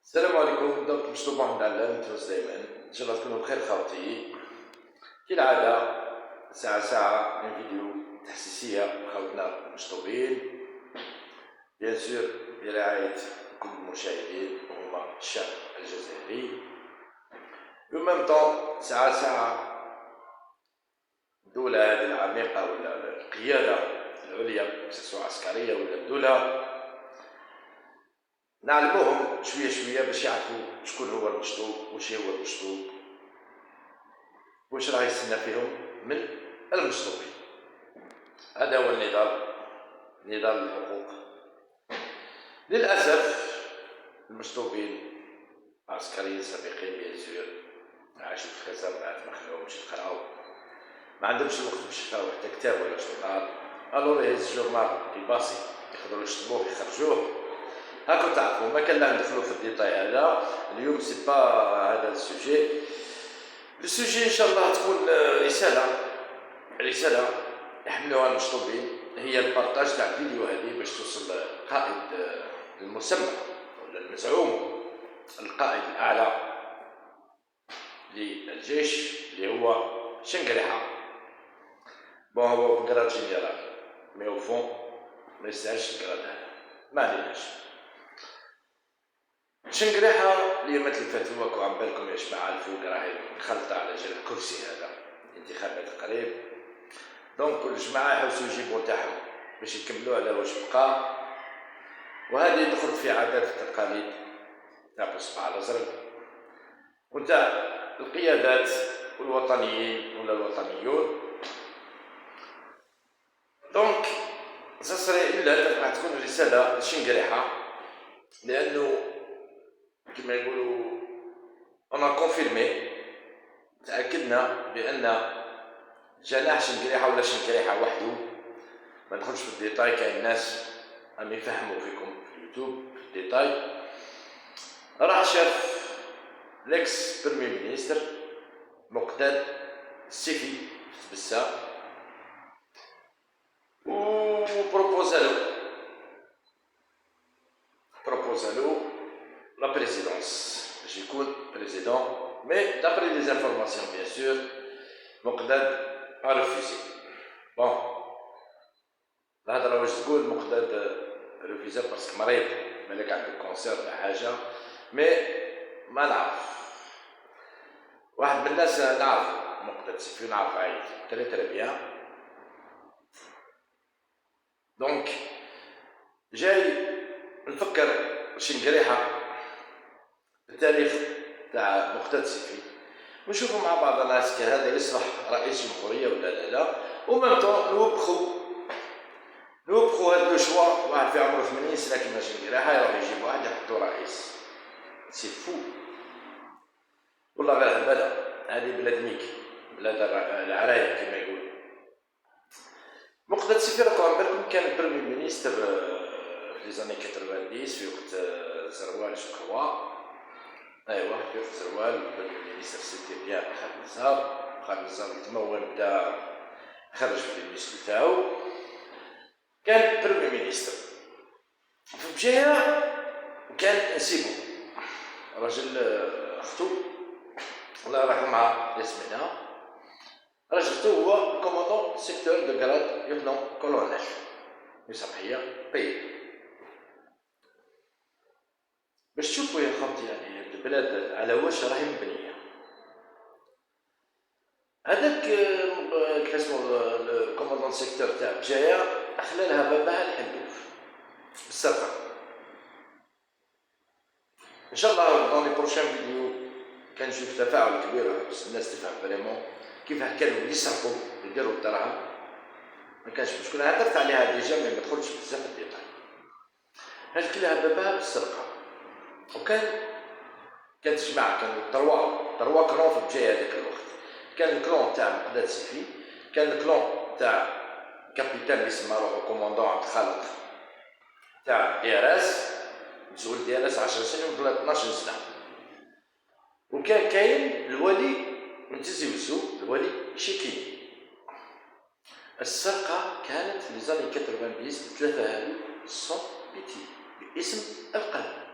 السلام عليكم. دونك باش تبقوا نعلم نتوز دايما ان شاء الله تكونوا بخير خاوتي. كالعاده ساعه من فيديو تحسيسيه خوتنا المشطوبين، بيان سور برعايه كل المشاهدين هما الشعب الجزائري. و ميم طون ساعه الدوله هذه العميقه ولا القياده العليا سواء عسكريه ولا الدوله نعلموهم شويه شويه باش يعرفوا شكون هو المشطوب وش هو المشطوب واش راه يستنى فيهم من المشطوبين. هذا هو نضال الحقوق. للاسف المشطوبين عسكريين سابقين بيان سور عاشوا في الخزانات ما خلاوهمش يقراو، ما عندهمش الوقت باش يقراو حتى كتاب ولا جورنال، الور يهز جورنال يباسي يقدروا يشطبوه يخرجوه. هاكم تعرفوا ما كان لا ندخلوا في الديتاي هذا اليوم، سي با هذا السوجي. السوجي ان شاء الله تكون رساله يحملوها المشطوبين، هي البارطاج تاع الفيديو هذه باش توصل قائد المسمى ولا المزعوم القائد الاعلى للجيش اللي هو شنقريحه. بون هو بقرات جنرال مي او فون ما يستاهلش القراد هذا، ما عليناش. شنقريحه اليومات اللي فاتوا راكم عم بالكم يا جماعه الفوق راهي مخلطه على جال الكرسي هذا، انتخابات قريب، دونك الجماعه يحوسوا يجيبوا تاعهم باش يكملوا على واش بقى، وهذه دخلت في عادات التقاليد تاع بصبع الازرق وتاع القيادات والوطنيين ولا الوطنيون. دونك ساسري الا راح تكون رساله لشنقريحه، لانه كما يقولوا انا كونفيرمي تاكدنا بان جناح شنقريحه ولا شنقريحه وحده، ما ندخلش في الديتاي، كاين ناس راهم يفهموا فيكم في اليوتيوب في الديتاي. راح شاف ليكس برمي مينيستر مقداد السيفي في تبسا و بروبوزالو لا بريزيدونس باش يكون بريزيدون، مي دابري لي انفورماسيون بيان سور مقداد a refusé. بون الهضره واش تقول مقداد ريفيزا باسكو مريض، بالك عنده كونسير ولا حاجه، مي ما نعرف. واحد من الناس نعرف مقداد سيفي، نعرف عايد تري بيان. دونك جاي نفكر شنقريحه التاريخ تاع مقتدى سيفي ونشوفوا مع بعض ناس كهذا يصلح رئيس جمهوريه ولا لا، ومن طون نوبخوا هاد لو شوا. واحد في عمره 80 سنه كيما شنقريحه يروح يجيب واحد يحطو رئيس، سي فو والله. غير هباله هذه بلاد ميك، بلاد العرايا كما يقولوا. مقتدى سيفي راكم عم بالكم كان برمي مينيستر في لي زاني 90 في وقت زروال شكوا. ايوا في وقت زروال برمي مينيستر سيتي بيان خالد نزار يتمول بدا خرج في الميسيو تاعو، كان برمي مينيستر. في بجايه كان نسيبو راجل اختو الله يرحمها ياسمينة، راجل اختو هو كوموندون سيكتور دو كراد يوتنون كولونيل بصباحيه بي. باش تشوفوا يا خاوتي يعني البلاد على واش راهي مبنيه. هذاك كيف اسمو الكوموندون سيكتور تاع بجايه خلالها باباها الحندوف بالسرقه. ان شاء الله دون لي بروشين فيديو كان نشوف تفاعل كبير باش الناس تفهم فريمون كيفاه كانوا يسرقوا يديروا الدراهم. ما كانش مشكل، هدرت عليها ديجا مي ما دخلتش بزاف الديتاي. هذيك كلها باباها بالسرقه. كانت جماعه كانوا تروا كلون في بجايه هذاك الوقت. كان الكلون تاع مقداد سيفي، كان الكلون تاع كابيتان اللي سما روحو كوموندون عبد الخالق تاع دي ار اس، مزول دي ار اس 10 سنين ولا 12 سنه، وكان كاين الولي من تزي وزو الولي شيكيني. السرقه كانت في لي زاني 90 الثلاثه هذو سون بيتي باسم القلب.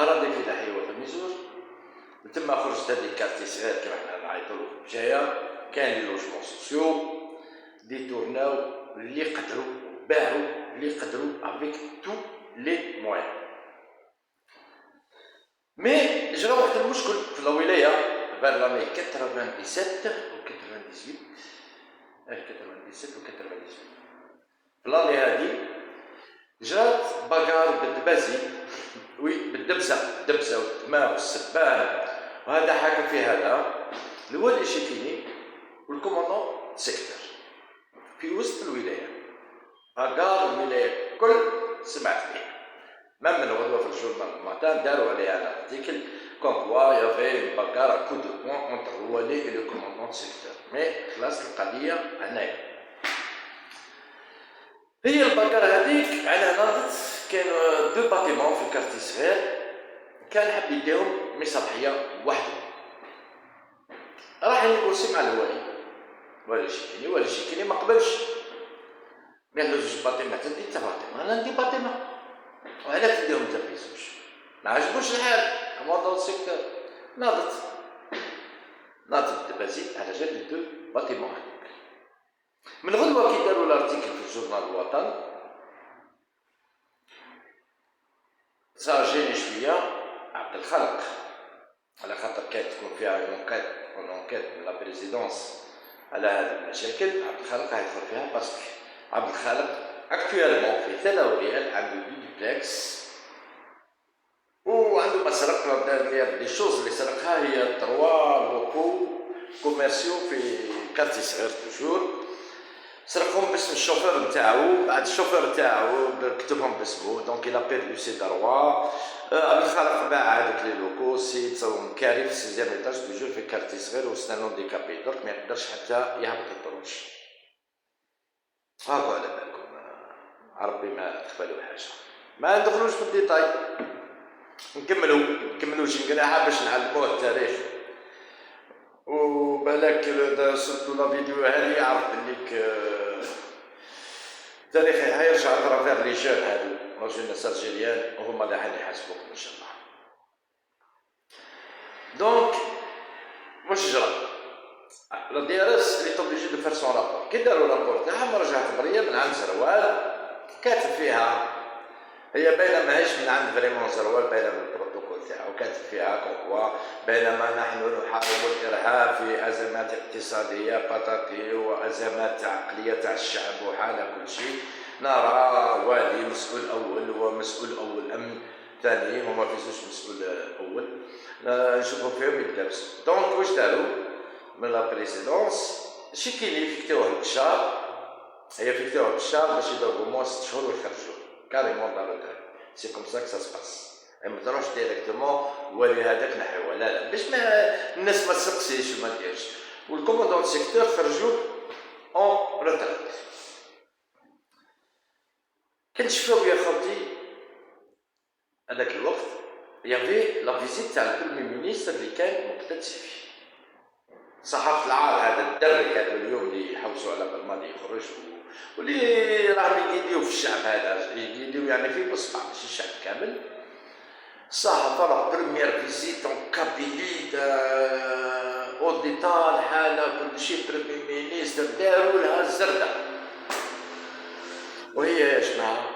اراضي فلاحيه وتميزور، تما خرجت هذيك كارتي صغير كيما حنا نعيطولو في بجايه، كاين لي لوجمون سوسيو ديتورناو اللي قدروا باعوا اللي قدروا افيك تو لي موان. مي جرى واحد المشكل في الولايه بين لاني 97 و 98 97 و 98 في لاني هادي جات باكار بالدبازي وي بالدبزه، الدبزه والدماغ والسبان، وهذا حاكم في هذا الوالي شيكيني والكوموندون سيكتور في وسط الولايه. باكار الولايه كل سمعت به، même من غدوه في الجورنال الماتان داروا عليها الارتيكل كون كوا يافي باكار كو دو بوان اونتر الوالي و لو كوموندون سيكتور. مي خلاص القضيه هنايا هي الباكار هذيك على ناضت. كانوا دو باتيمون في كارتي صغير كان حاب يديهم مصالحيه وحده. راح يكرسي مع الوالي، والي شيكيني ما قبلش، قال له زوج باتيمات انت باتيمه انا ندي باتيمه، وعلاش تديهم انت في زوج؟ ما عجبوش الحال كوموندون سيكتور. ناضت الدبازي على جال دو باتيمون هذوك. من غدوه كي داروا الارتيكل في الجورنال الوطن صار جاني شويه عبد الخالق، على خاطر كانت تكون فيها اونكيت من لا بريزيدونس على هذه المشاكل. عبد الخالق يدخل فيها باسكو عبد الخالق اكتويلمون في ثلاوريال عنده دوبلكس وعنده مسرق دي شوز اللي سرقها هي 3 لوكو كوميرسيو في كارتي صغير توجور، سرقهم باسم الشوفور نتاعو، بعد الشوفور نتاعو كتبهم باسمو دونك إلا بيردو سي دروا. عبد الخالق باع هذوك لي لوكو، سي تصور مكاري في السيزيام ايطاج توجور في كارتي صغير وسنانو ديكابي درك ما يقدرش حتى يهبط الدروج. هاكو على بالكم ربي ما تخفى له حاجه. ما ندخلوش في الديتاي، نكملوا شي نقراها باش نعلموه التاريخ، وبالك صرتو لا فيديو هذه يعرف بليك التاريخ هيرجع ترافير لي جون هادو الناس الجيريان وهما اللي حيحاسبوكم ان شاء الله. دونك واش جرى؟ لا دي ار اس اللي توبليجي دو فير سون رابور. كي داروا رابور تاعهم رجعت بريه من عند زروال كاتب فيها، هي باينه ماهيش من عند فريمون زروال، باينه من البروتوكول تاعو كاتب فيها كونكوا بينما نحن نحارب الارهاب في ازمات اقتصاديه بطاطي وازمات عقليه تاع الشعب وحاله كل شيء، نرى والي مسؤول اول ومسؤول اول امن ثاني، هما في زوج مسؤول اول نشوفوا فيهم يتلبسوا. دونك واش داروا من لا بريسيدونس؟ شيكيني فيكتوه البشار، هي فيكتوه البشار باش يضربوا موان 6 شهور ويخرجوا كاريمون دار الدرب. سي كوم سا كو سا سباس، ما تروحش ديريكتومون ولي هذاك نحيوه، لا باش ما الناس ما تسقسيش وما ديرش. والكوموندون سيكتور خرجوه اون روتريت. كنت شوفوا يا خوتي هذاك الوقت يافي لا فيزيت تاع البريمي مينيستر اللي كان مقتدسي صحافة العار، هذا الدرك هذا اليوم اللي يحوسوا على برمادي يخرج واللي راهم يديو في الشعب، هذا يديو يعني في بصبع ماشي الشعب كامل. الصحافة لا بريمير فيزيت اون كابيلي اوديتا الحالة كل شيء بريمي مينيستر داروا لها الزردة، وهي شنها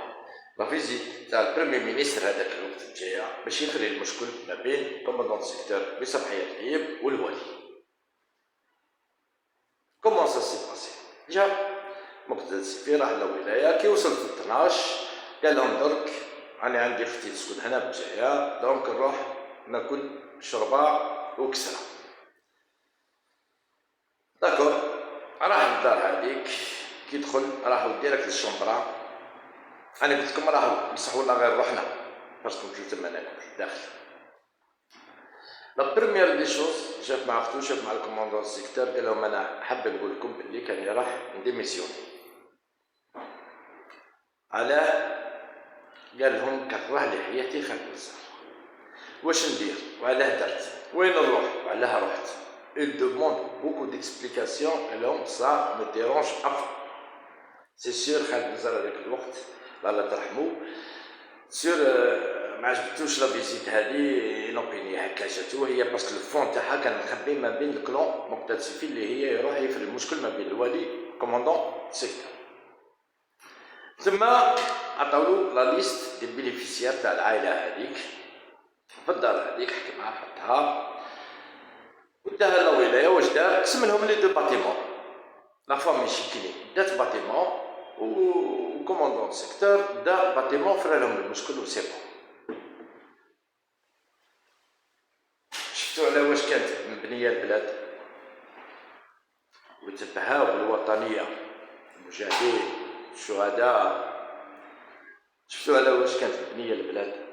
لا فيزيت تاع البريمي مينيستر هذاك الوقت الجايه باش يخلي المشكل ما بين كوموندون سيكتور بصبحية العيب والوالي. كومون سا سي باسي؟ جا مقتدسي راح للولايه، كي وصل في 12 قال لهم درك انا عندي اختي تسكن هنا بجايه، دونك نروح ناكل شربه وكسره. داكور، راح للدار هذيك، كي دخل راحوا ديريكت للشومبرا. انا قلت لكم راحوا بصح ولا غير روحنا باسكو نمشيو تما ناكل داخل. لا بروميير دي شوز شاف مع اختو، شاف مع الكوموندون سيكتور، قال لهم انا حاب نقول لكم بلي كان راح نديميسيوني. على قال لهم كره لحياتي خلف الزهر، واش ندير وعلاه درت، وين نروح وعلاه رحت. il demande beaucoup d'explications et l'homme ça me dérange à fond. c'est sûr خالد الزهر هذاك الوقت الله ترحمه سور ما عجبتوش لا فيزيت هذه نوبيني هكا جاتو هي باسكو الفون تاعها كان مخبي ما بين الكلون مقتدسين اللي هي يروح يفرق المشكل ما بين الوالي كوموندون سيكتور. ثم عطاولو لا ليست دي بينيفيسيار تاع العائله هذيك في الدار هذيك، حكمها حطها وداها للولايه. واش دار؟ قسم لهم لي دو باتيمون، لا فامي شيكيني دات باتيمون و كوموندون سيكتور دا باتيمون، فرا لهم المشكل و سي بون. شفتوا على واش كانت مبنيه البلاد وتبهاو بالوطنيه المجاهدين الشهداء. شفتوا على واش كانت مبنيه البلاد؟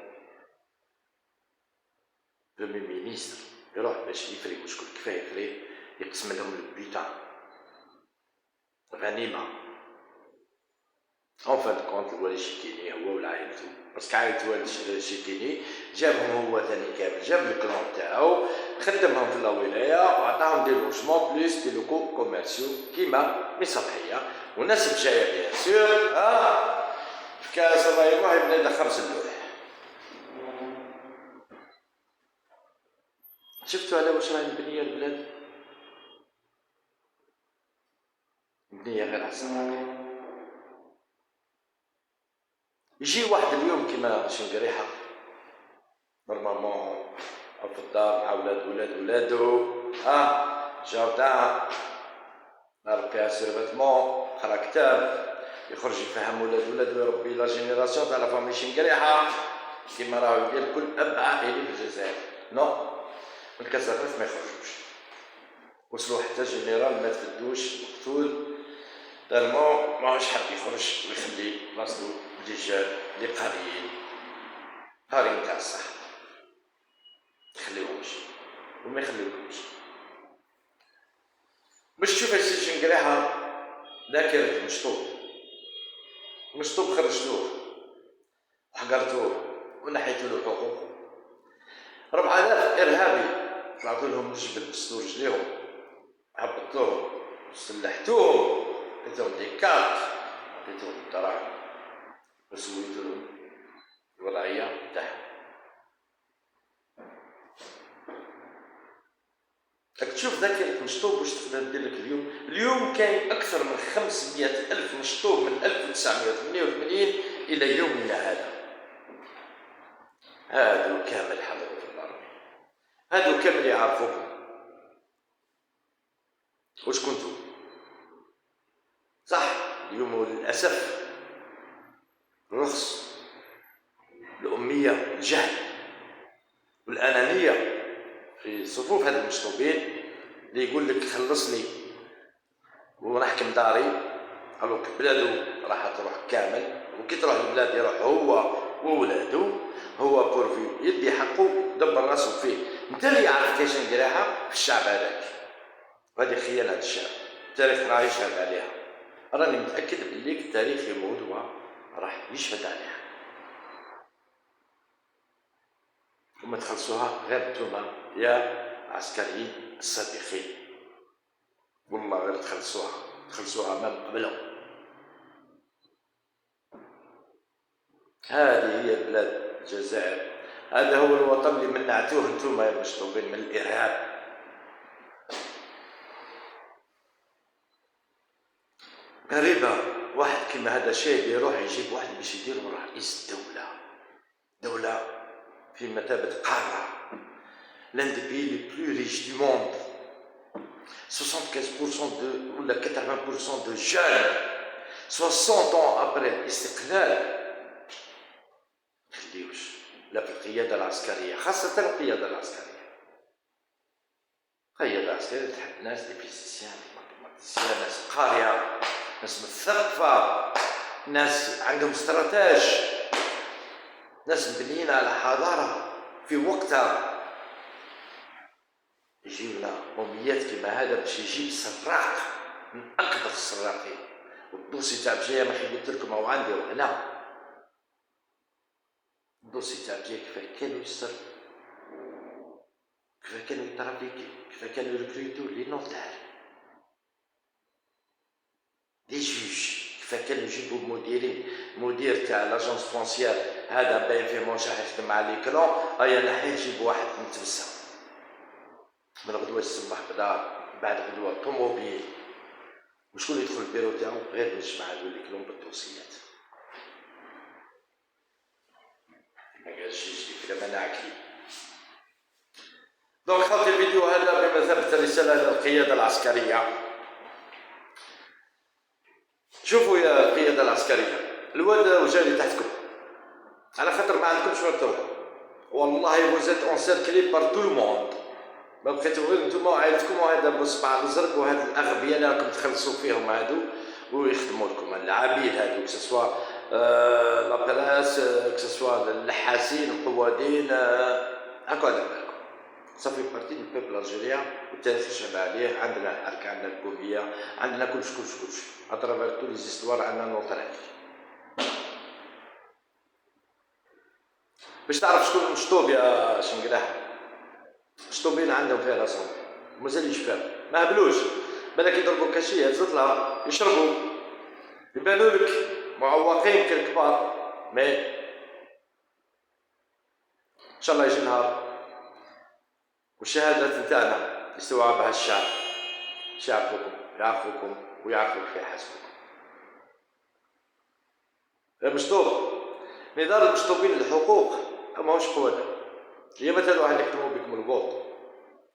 برومي مينيستر يروح باش يفري مشكل كيفاه يفري، يقسم لهم البيتان غنيمه. اون فان كونت الوالي شيكيني هو والعائلته، باسكو عائلة والد شيكيني جابهم هو ثاني كامل، جاب الكلون تاعو خدمهم في الولايه وعطاهم دي لوجمون بليس دي لوكو كوميرسيو كيما مصابحيه والناس الجايه بيان سور. في كاس الله يروح يبني هذا 5 لوح. شفتوا على واش راهي مبنيه البلاد؟ مبنيه غير على الصراحه. يجي واحد اليوم كيما شنقريحه نورمالمون في الدار مع ولادو جاو تاع ضرب فيها سيرفيتمون قرا كتاب يخرج يفهم ولادو يربي لا جينيراسيون تاع لا فامي شنقريحه كيما راهو يدير كل اب عائلي في الجزائر. نو الكسافات ما يخرجوش، وصلوا حتى جنرال مات في الدوش مقتول تالمون ماهوش حاب يخرج ويخلي بلاصتو رجال لي قاريين تاع الصح يخليوهمش وما يخليوهمش. باش تشوف السي شنقريحه ذاكرة مشطوب خرجتوه وحقرتوه ونحيتولو حقوقه. 4000 ارهابي طلعتوا لهم الجبل بسطوا رجليهم، هبطوهم وسلحتوهم، عطيتهم دي كارت، عطيتهم الدراهم وسويتو لهم الوضعيه تاعهم. راك تشوف ذاكرة مشطوب واش تقدر دير لك اليوم كاين اكثر من 500,000 مشطوب من 1988 الى يومنا هذا. هادو كامل حضروا في الارمي، هادو كامل يعرفوكم واش كنتو. صح اليوم للاسف الرخص الاميه الجهل والانانيه في صفوف هاد المشطوبين اللي يقول لك خلصني ونحكم داري، الوغ بلادو راح تروح كامل، وكي تروح البلاد يروح هو وولادو، هو بورفي يدي حقه دبر راسو فيه. انت اللي يعرف كيش نقراها في الشعب هذاك، وهذه خيانة الشعب. التاريخ راه يشهد عليها، راني متأكد باللي التاريخ يموت راح يشهد عليها. وما تخلصوها غير نتوما يا عسكريين السابقين، والله غير تخلصوها من قبلهم. هذه هي بلاد الجزائر، هذا هو الوطن اللي منعتوه انتوما يا مشطوبين من الارهاب. غريبة واحد كيما هذا شايب يروح يجيب واحد باش يدير رئيس دولة في مثابة قارة، l'un des pays les plus riches du monde. 75% ولا 80% de jeunes 60 ans après الاستقلال خليوش لا في القيادة العسكرية، خاصة القيادة العسكرية. القيادة العسكرية تحب ناس دي فيزيسيان دي ماتيماتيسيان، ناس قارية، ناس مثقفة، ناس عندهم استراتيج، ناس مبنيين على حضارة في وقتها. يجيونا أمنيات كيما هذا باش يجيب سراق من أقدر السراقين، والدوسي تاع بجاية ما قلت لكم هو عندي وهنا. الدوسي تاع بجاية كيفاه كانوا يسرقوا، كيفاه كانوا يترافيكي، كيفاه كانوا يركريتو لي نوتار، لي جوج، كيفاه كانوا يجيبوا مدير تاع لاجونس فونسيير هذا باين فيه موش راح يخدم على ليكرون، هيا نحي يجيبوا واحد متبسم من غدوه الصباح بعد غدوه طوموبيل، وشكون يدخل البيرو تاعو غير نجمع هذو ليكرون بالتوصيات. ما قالش يجي كذا ما نعكلي. دونك خاطر الفيديو هذا بمثابة رسالة للقيادة العسكرية. شوفوا يا القيادة العسكرية، الواد وجالي تحتكم على خاطر ما عندكمش وين تروحوا، والله وزات اونسيركلي بار تو الموند، ما بقيتو غير نتوما وعائلتكم وهذا بصبع الزرق وهاد الاغبياء اللي راكم تخلصوا فيهم هادو ويخدموا لكم العبيد هادو كسوا لابلاس كسوا اللحاسين القوادين هاكا على بالكم. صافي بارتي دو بيبل الجيريان والتاريخ الشعب عليه، عندنا الحركة، عندنا القومية، عندنا كلش اترافير تو لي زيستوار، عندنا نوطريك. باش تعرف شكون مشطوب يا شنقلاح، مشطوبين عندهم فيها راسهم مازال يشفاو ما هبلوش، بالك يضربوا كاشيه زطله يشربوا يبانوا لك معوقين كالكبار، مي ان شاء الله يجي نهار والشهادة نتاعنا يستوعبها الشعب، يعرفوكم ويعرفوا كيف يحاسبوكم. مشطوب نضال المشطوبين الحقوق ماهوش قوة، هي مثلا واحد يكتموا بكم الفوط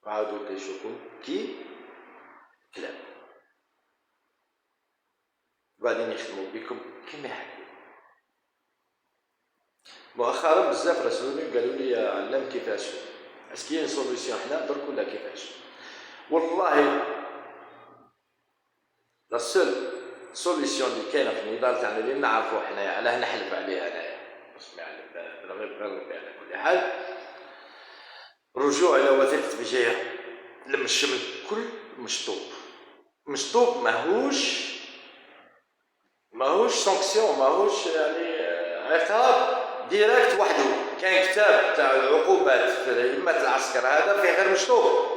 وعاودوا يشوفون كي كلاب، وبعدين يخدموا بكم كيما يحبوا. مؤخرا بزاف راسلوني قالوا لي يا علام كيفاش اسكي سوليسيون حنا درك ولا كيفاش؟ والله لا سول سوليسيون اللي كاينه في النضال تاعنا اللي نعرفو حنايا، علاه نحلف عليها انايا باش ما يعلم غير ربي على كل حال، الرجوع الى وثيقه بجايه لم الشمل كل مشطوب ماهوش سانكسيون، ماهوش يعني عقاب ديريكت وحده. كاين كتاب تاع العقوبات في همة العسكر هذا فيه غير مشطوب.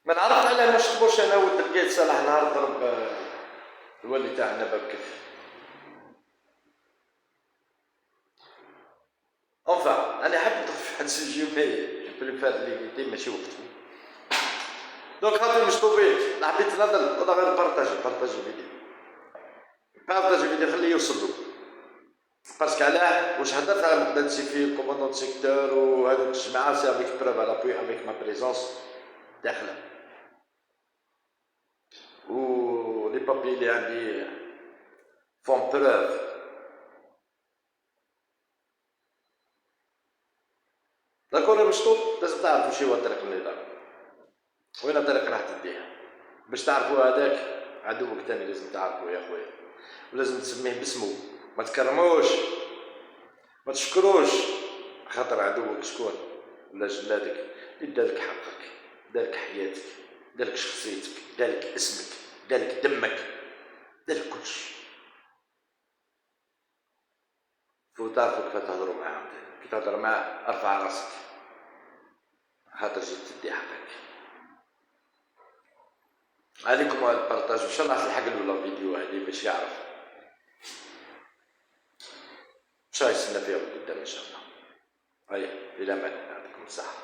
ما نعرف علاه ما شطبوش انا ولد لقيت صالح نهار ضرب الولي تاعنا بكف. انفا انا حاب نطرف واحد السوجي بلي فات اللي قلتي ماشي وقته. دونك خاطر مشطوبين حبيت نضل ولا غير بارطاجي الفيديو خليه يوصل له، باسكو علاه واش هدرت على مقداد سيفي كوموندون سيكتور وهذوك الجماعه سي افيك بروف على بوي افيك ما بريزونس داخله، و لي بابي اللي عندي فون بروف. داكور مشطوب لازم تعرفوا شي هو طريق النضال، وين الطريق راح تديها باش تعرفوا هذاك عدوك تاني لازم تعرفوا يا خويا، ولازم تسميه باسمه، ما تكرموش ما تشكروش، خاطر عدوك شكون ولا جلادك اللي دالك حقك، دالك حياتك، دالك شخصيتك، دالك اسمك، دالك دمك، دالك كلشي. فو تعرفوا كيف تهضروا معاه، كي تهضر معاه ارفع راسك خاطر جيت تدي حقك. عليكم هذا البارطاج ان شاء الله تلحق له الفيديو هذه باش يعرف واش راهي يستنى فيها قدام ان شاء الله. هيا الى من يعطيكم الصحه.